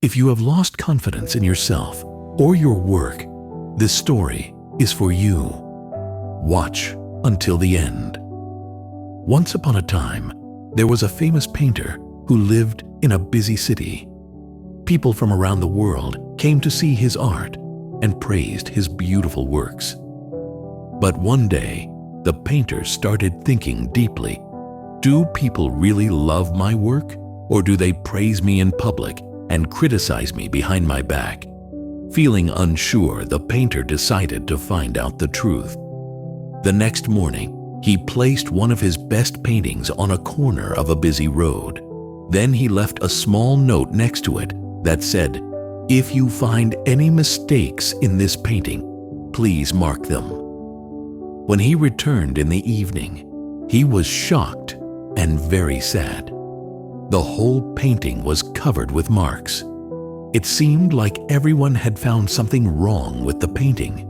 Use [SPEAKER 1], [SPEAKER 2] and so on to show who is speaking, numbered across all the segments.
[SPEAKER 1] If you have lost confidence in yourself or your work, this story is for you. Watch until the end. Once upon a time, there was a famous painter who lived in a busy city. People from around the world came to see his art and praised his beautiful works. But one day, the painter started thinking deeply, do people really love my work, or do they praise me in public and criticize me behind my back? Feeling unsure, the painter decided to find out the truth. The next morning, he placed one of his best paintings on a corner of a busy road. Then he left a small note next to it that said, "If you find any mistakes in this painting, please mark them." When he returned in the evening, he was shocked and very sad. The whole painting was covered with marks. It seemed like everyone had found something wrong with the painting.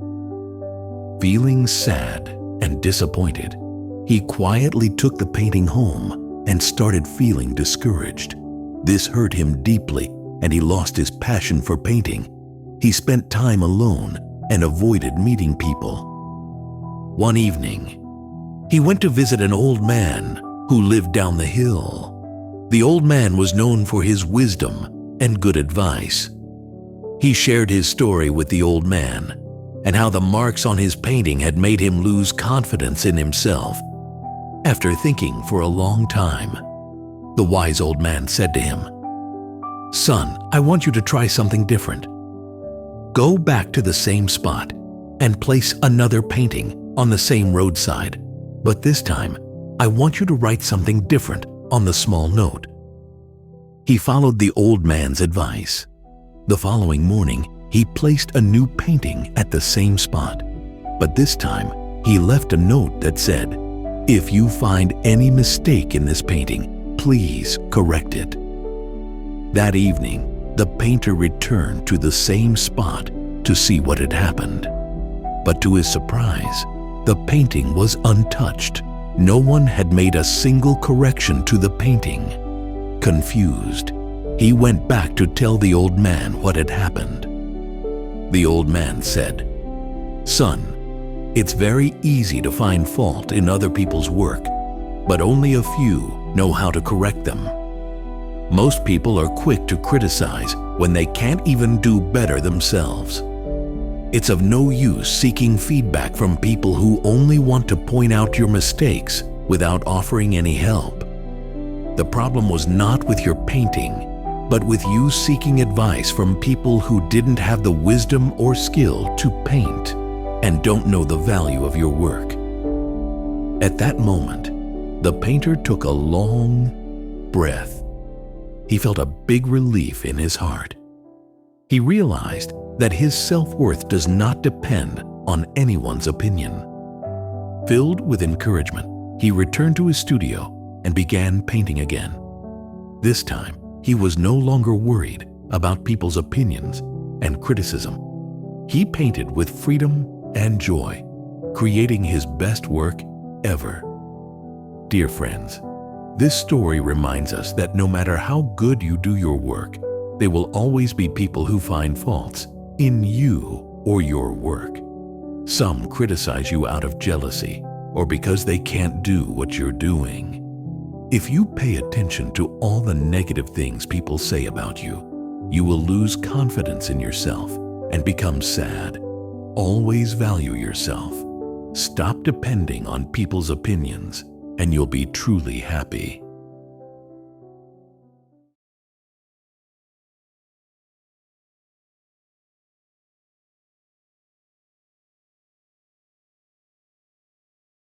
[SPEAKER 1] Feeling sad and disappointed, he quietly took the painting home and started feeling discouraged. This hurt him deeply, and he lost his passion for painting. He spent time alone and avoided meeting people. One evening, he went to visit an old man who lived down the hill. The old man was known for his wisdom and good advice. He shared his story with the old man and how the marks on his painting had made him lose confidence in himself. After thinking for a long time, the wise old man said to him, "Son, I want you to try something different. Go back to the same spot and place another painting on the same roadside, but this time I want you to write something different on the small note." He followed the old man's advice. The following morning, he placed a new painting at the same spot, but this time he left a note that said, "If you find any mistake in this painting, please correct it." That evening, the painter returned to the same spot to see what had happened. But to his surprise, the painting was untouched. No one had made a single correction to the painting. Confused, he went back to tell the old man what had happened. The old man said, "Son, it's very easy to find fault in other people's work, but only a few know how to correct them. Most people are quick to criticize when they can't even do better themselves. It's of no use seeking feedback from people who only want to point out your mistakes without offering any help. The problem was not with your painting, but with you seeking advice from people who didn't have the wisdom or skill to paint and don't know the value of your work." At that moment, the painter took a long breath. He felt a big relief in his heart. He realized that his self-worth does not depend on anyone's opinion. Filled with encouragement, he returned to his studio and began painting again. This time, he was no longer worried about people's opinions and criticism. He painted with freedom and joy, creating his best work ever. Dear friends, this story reminds us that no matter how good you do your work, there will always be people who find faults in you or your work. Some criticize you out of jealousy or because they can't do what you're doing. If you pay attention to all the negative things people say about you, you will lose confidence in yourself and become sad. Always value yourself. Stop depending on people's opinions, and you'll be truly happy.